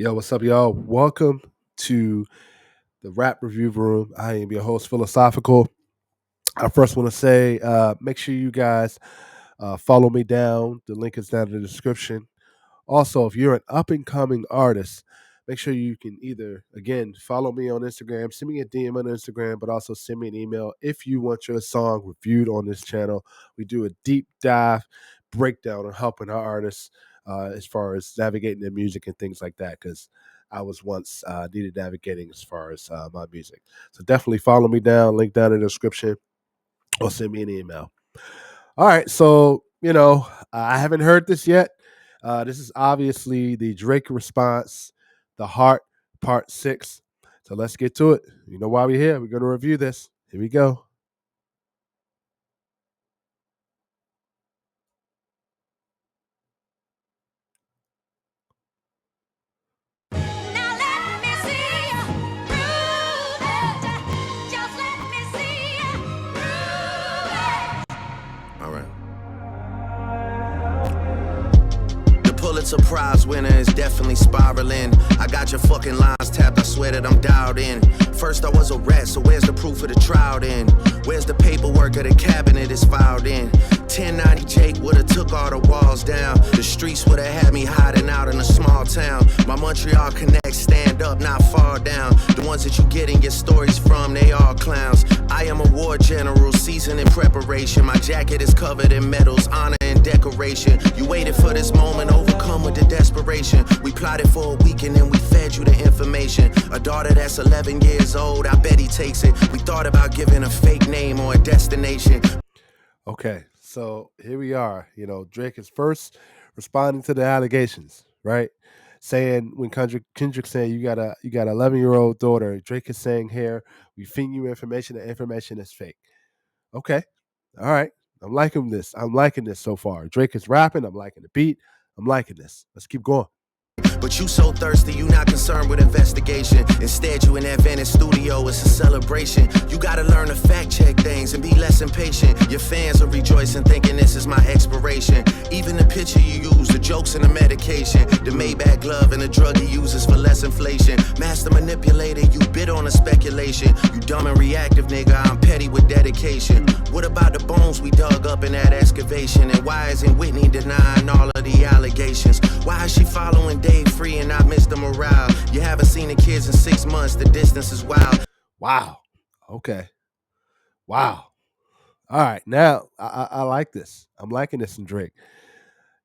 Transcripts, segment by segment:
Yo, what's up, y'all? Welcome to the Rap Review Room. I am your host, Philosophical. I first want to say, make sure you guys follow me down. The link is down in the description. Also, if you're an up and coming artist, make sure you can either, again, follow me on Instagram, send me a DM on Instagram, but also send me an email if you want your song reviewed on this channel. We do a deep dive breakdown on helping our artists as far as navigating their music and things like that, because I was once needed navigating as far as my music. So definitely follow me down, link down in the description, or send me an email. All right, so I haven't heard this yet. This is obviously the Drake response, the Heart Part 6. So let's get to it. You know why we're here. We're going to review this. Here we go. Now let me see you prove it. Just let me see you prove it. All right. The Pulitzer Prize winner is definitely spiraling. I got your fucking lines tapped, I swear that I'm dialed in. First I was a rat, so where's the proof of the trial then? Where's the paperwork of the cabinet is filed in? 1090 Jake would've took all the walls down. The streets would've had me hiding out in a small town. My Montreal connects stand up, not fall down. The ones that you getting your stories from, they all clowns. I am a war general, seasoned in preparation. My jacket is covered in medals, honor and decoration. You waited for this moment, overcome with the desperation. We plotted for a week and then we fed you the information. A daughter that's 11 years old, I bet he takes it. We thought about giving a fake name or a destination. Okay, so here we are. Drake is first responding to the allegations, right? Saying when Kendrick saying you got an 11-year-old daughter, Drake is saying here we feed you information. The information is fake. Okay, all right. I'm liking this. I'm liking this so far. Drake is rapping. I'm liking the beat. I'm liking this. Let's keep going. But you so thirsty, you not concerned with investigation. Instead, you in that Venice studio, it's a celebration. You gotta learn to fact check things and be less impatient. Your fans are rejoicing, thinking this is my expiration. Even the picture you use, the jokes and the medication, the Maybach glove and the drug he uses for less inflation. Master manipulator, you bid on a speculation. You dumb and reactive, nigga, I'm petty with dedication. What about the bones we dug up in that excavation? And why isn't Whitney denying all of the allegations? Why is she following Dave Free and not Mr. Morale? You haven't seen the kids in 6 months, the distance is wild. Wow. Okay. Wow. All right. Now I like this. I'm liking this in Drake.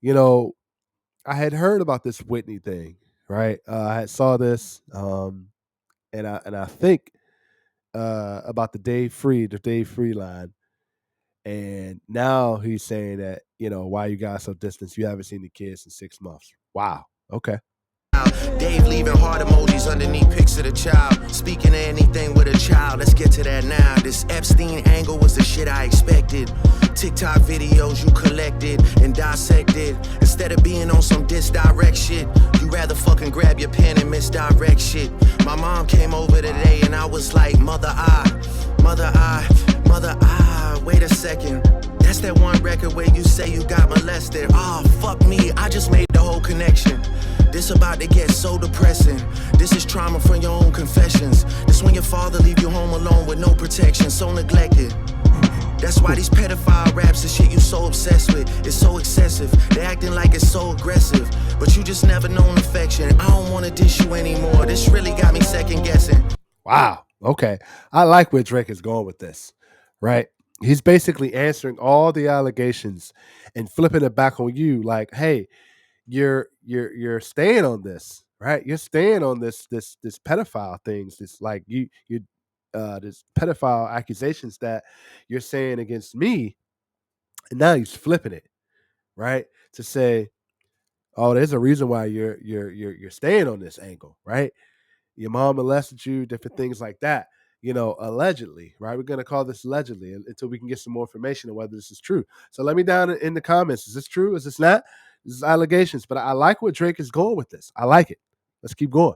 You know, I had heard about this Whitney thing, right? I had saw this, and I think about the Dave Free line, and now he's saying that why you guys so distant? You haven't seen the kids in 6 months. Wow. Okay. Dave leaving heart emojis underneath pics of the child. Speaking of anything with a child, let's get to that now. This Epstein angle was the shit I expected. TikTok videos you collected and dissected. Instead of being on some disdirect shit, you rather fucking grab your pen and misdirect shit. My mom came over today and I was like, mother, wait a second. That's that one record where you say you got molested. Oh, fuck me, I just made the whole connection. This about to get so depressing. This is trauma from your own confessions. This when your father leave you home alone with no protection, so neglected. That's why these pedophile raps and shit you so obsessed with is so excessive. They acting like it's so aggressive, but you just never known affection. I don't wanna dish you anymore. This really got me second guessing. Wow. Okay. I like where Drake is going with this, right? He's basically answering all the allegations and flipping it back on you like, hey, you're staying on this, right? You're staying on this pedophile things, this like you this pedophile accusations that you're saying against me, and now he's flipping it, right? To say, oh, there's a reason why you're staying on this angle, right? Your mom molested you, different things like that. Allegedly, right? We're gonna call this allegedly until we can get some more information on whether this is true. So let me down in the comments. Is this true? Is this not? This is allegations, but I like where Drake is going with this. I like it. Let's keep going.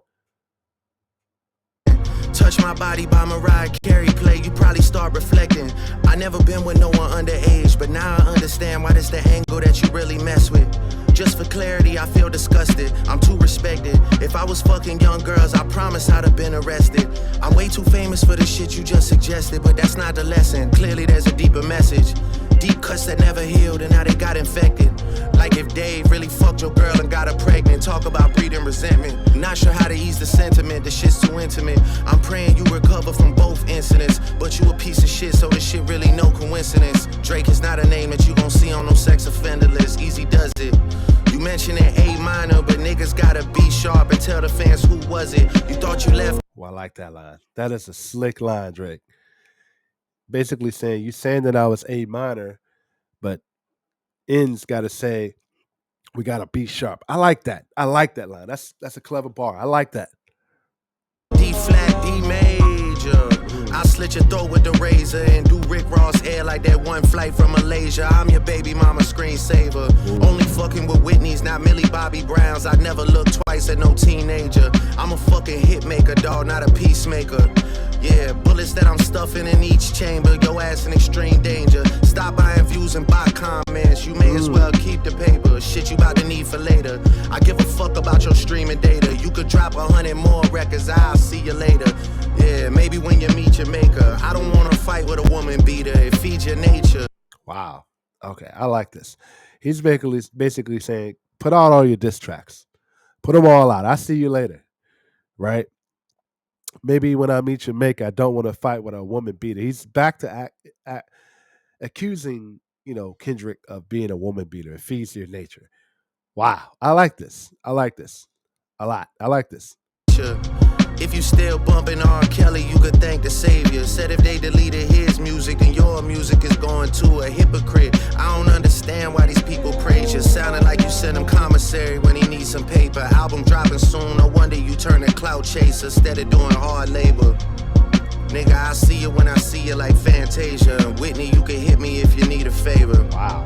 Touch My Body by Mariah Carey play, you probably start reflecting. I never been with no one underage, but now I understand why this the angle that you really mess with. Just for clarity, I feel disgusted. I'm too respected. If I was fucking young girls, I promise I'd have been arrested. I'm way too famous for the shit you just suggested, but that's not the lesson. Clearly there's a deeper message. Deep cuts that never healed and now they got infected. Like if Dave really fucked your girl and got her pregnant. Talk about breeding resentment. Not sure how to ease the sentiment, the shit's too intimate. I'm praying you recover from both incidents, but you a piece of shit, so this shit really no coincidence. Drake is not a name that you gon' see on no sex offender list. Easy does it. You mentioned an A minor, but niggas gotta be sharp and tell the fans who was it. You thought you left. Well, I like that line. That is a slick line, Drake. Basically saying you saying that I was A minor, but ends got to say we got to be sharp. I like that. I like that line. That's a clever bar. I like that. D flat, D major. I'll slit your throat with the razor and do Rick Ross air like that one flight from Malaysia. I'm your baby mama screensaver. Only fucking with Whitney's, not Millie Bobby Brown's. I never look twice at no teenager. I'm a fucking hit maker, dog, not a peacemaker. Yeah, bullets that I'm stuffing in each chamber. Your ass in extreme danger. Stop buying views and buy comments. You may as well keep the paper. Shit you about to need for later. I give a fuck about your streaming data. You could drop 100 more records. I'll see you later. Yeah, maybe when you meet your maker. I don't want to fight with a woman beater. It feeds your nature. Wow. Okay, I like this. He's basically saying put out all your diss tracks. Put them all out. I see you later. Right? Maybe when I meet your maker, I don't want to fight with a woman beater. He's back to accusing, Kendrick of being a woman beater. It feeds your nature. Wow. I like this. I like this a lot. I like this. If you still bumping R. Kelly, you could thank the savior. Said if they deleted his music, then your music is going to a hypocrite. I don't understand why these people praise you. Sounding like you sent him commissary when he needs some paper. Album dropping soon, no wonder you turn a clout chaser instead of doing hard labor. Nigga, I see you when I see you like Fantasia. Whitney, you can hit me if you need a favor. Wow.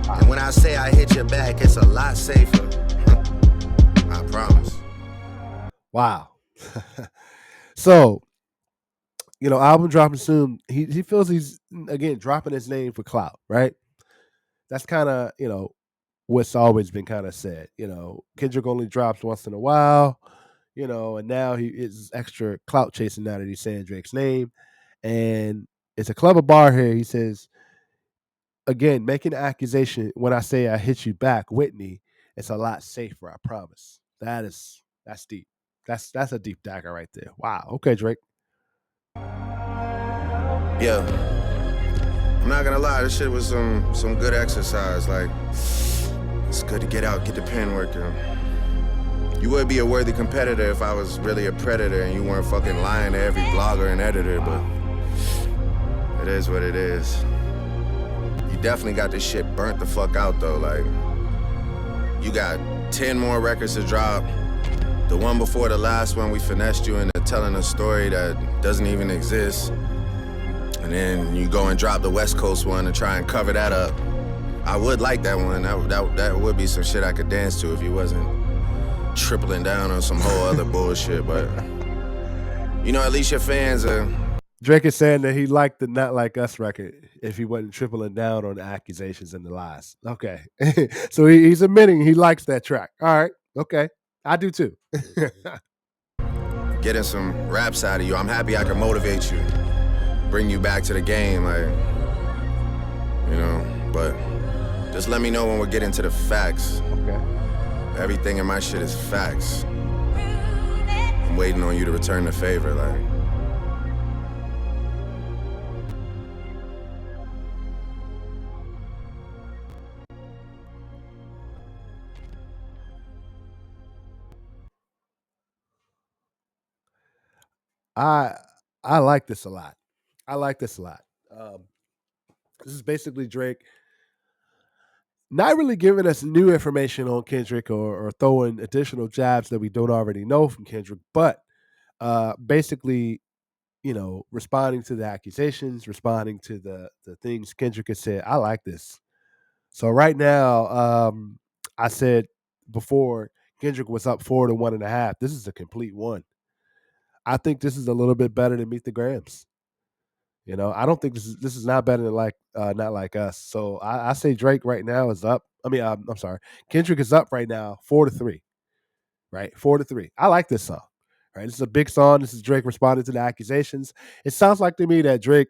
And when I say I hit your back, it's a lot safer. I promise. Wow. So, album dropping soon. He feels he's again dropping his name for clout, right? That's kind of, what's always been kind of said. Kendrick only drops once in a while, and now he is extra clout chasing now that he's saying Drake's name. And it's a clever bar here. He says, again, making an accusation when I say I hit you back, Whitney, it's a lot safer, I promise. That's deep. That's a deep dagger right there. Wow. Okay, Drake. Yeah. I'm not gonna lie, this shit was some good exercise. Like, it's good to get out, get the pen working. You would be a worthy competitor if I was really a predator and you weren't fucking lying to every blogger and editor, but it is what it is. You definitely got this shit burnt the fuck out though. Like, you got 10 more records to drop. The one before the last one, we finessed you into telling a story that doesn't even exist. And then you go and drop the West Coast one and try and cover that up. I would like that one. That would be some shit I could dance to if you wasn't tripling down on some whole other bullshit. But, at least your fans are... Drake is saying that he liked the Not Like Us record if he wasn't tripling down on the accusations and the lies. Okay. So he's admitting he likes that track. All right. Okay. I do too. Getting some raps out of you. I'm happy I can motivate you. Bring you back to the game, but just let me know when we're getting to the facts. Okay. Everything in my shit is facts. I'm waiting on you to return the favor, I I like this a lot. I like this a lot. This is basically Drake not really giving us new information on Kendrick or throwing additional jabs that we don't already know from Kendrick, but basically, responding to the accusations, responding to the things Kendrick has said. I like this. So right now, I said before Kendrick was up 4 to 1.5. This is a complete one. I think this is a little bit better than Meet the Grams. I don't think this is not better than like not like us. So I say Drake right now is up. I mean, I'm sorry, Kendrick is up right now, 4-3. Right, 4-3. I like this song. Right, this is a big song. This is Drake responding to the accusations. It sounds like to me that Drake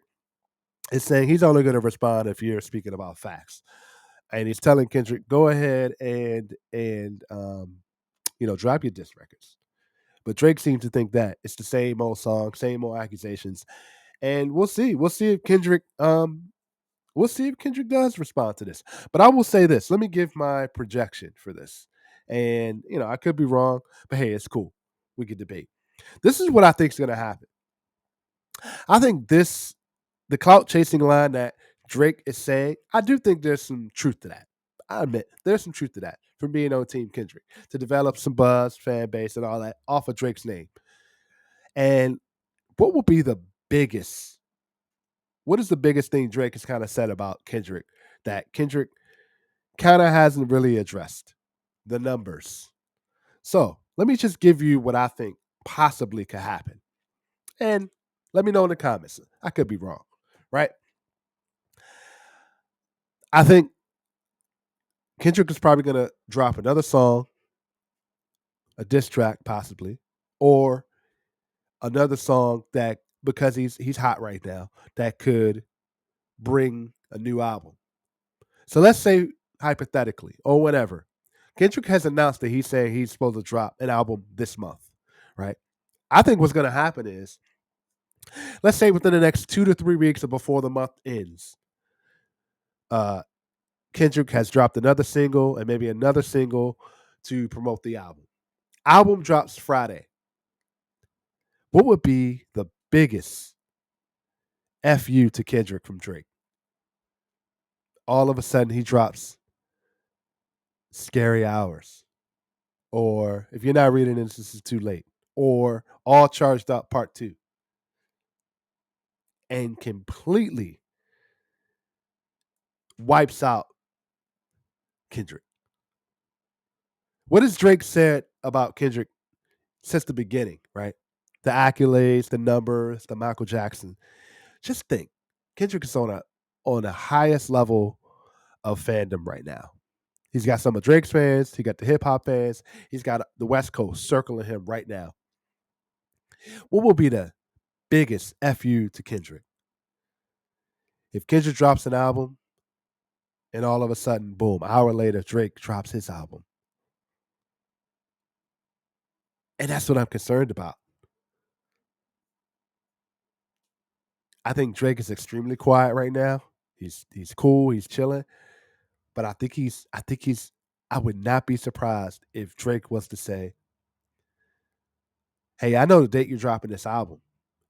is saying he's only going to respond if you're speaking about facts, and he's telling Kendrick, go ahead and drop your diss records. But Drake seems to think that it's the same old song, same old accusations, and we'll see. We'll see if Kendrick does respond to this. But I will say this. Let me give my projection for this. And, I could be wrong, but hey, it's cool. We could debate. This is what I think is going to happen. I think the clout chasing line that Drake is saying, I do think there's some truth to that. I admit there's some truth to that from being on Team Kendrick to develop some buzz, fan base, and all that off of Drake's name. And what will be the biggest what is the biggest thing Drake has kind of said about Kendrick that Kendrick kind of hasn't really addressed? The numbers. So let me just give you what I think possibly could happen. And let me know in the comments. I could be wrong, right? I think Kendrick is probably going to drop another song, a diss track possibly, or another song that because he's hot right now that could bring a new album. So let's say hypothetically or whatever, Kendrick has announced that he's saying he's supposed to drop an album this month, right? I think what's going to happen is, let's say within the next 2 to 3 weeks or before the month ends, uh, Kendrick has dropped another single and maybe another single to promote the album. Album drops Friday. What would be the biggest FU to Kendrick from Drake? All of a sudden, he drops Scary Hours. Or if you're not reading this is too late. Or All Charged Up Part 2. And completely wipes out Kendrick. What has Drake said about Kendrick since the beginning, right? The accolades, the numbers, the Michael Jackson. Just think, Kendrick is on the highest level of fandom right now. He's got some of Drake's fans, he got the hip hop fans, he's got the West Coast circling him right now. What will be the biggest FU to Kendrick? If Kendrick drops an album and all of a sudden, boom, an hour later, Drake drops his album. And that's what I'm concerned about. I think Drake is extremely quiet right now. He's cool, he's chilling. But I would not be surprised if Drake was to say, hey, I know the date you're dropping this album.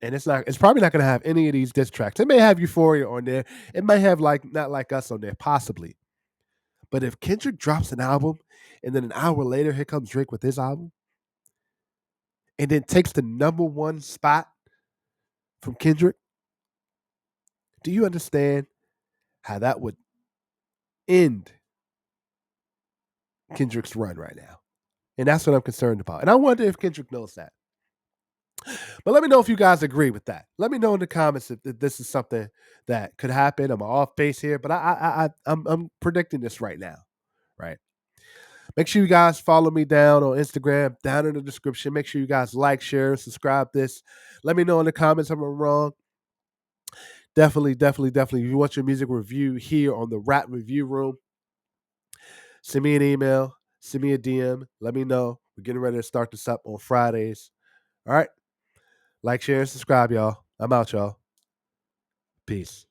And it's probably not gonna have any of these diss tracks. It may have Euphoria on there. It might have like Not Like Us on there, possibly. But if Kendrick drops an album and then an hour later here comes Drake with his album and then takes the number one spot from Kendrick, do you understand how that would end Kendrick's run right now? And that's what I'm concerned about. And I wonder if Kendrick knows that. But let me know if you guys agree with that. Let me know in the comments if this is something that could happen. I'm off base here, but I'm predicting this right now, right? Make sure you guys follow me down on Instagram, down in the description. Make sure you guys like, share, subscribe this. Let me know in the comments if I'm wrong. Definitely. If you want your music review here on the Rap Review Room, send me an email, send me a DM. Let me know. We're getting ready to start this up on Fridays. All right. Like, share, and subscribe, y'all. I'm out, y'all. Peace.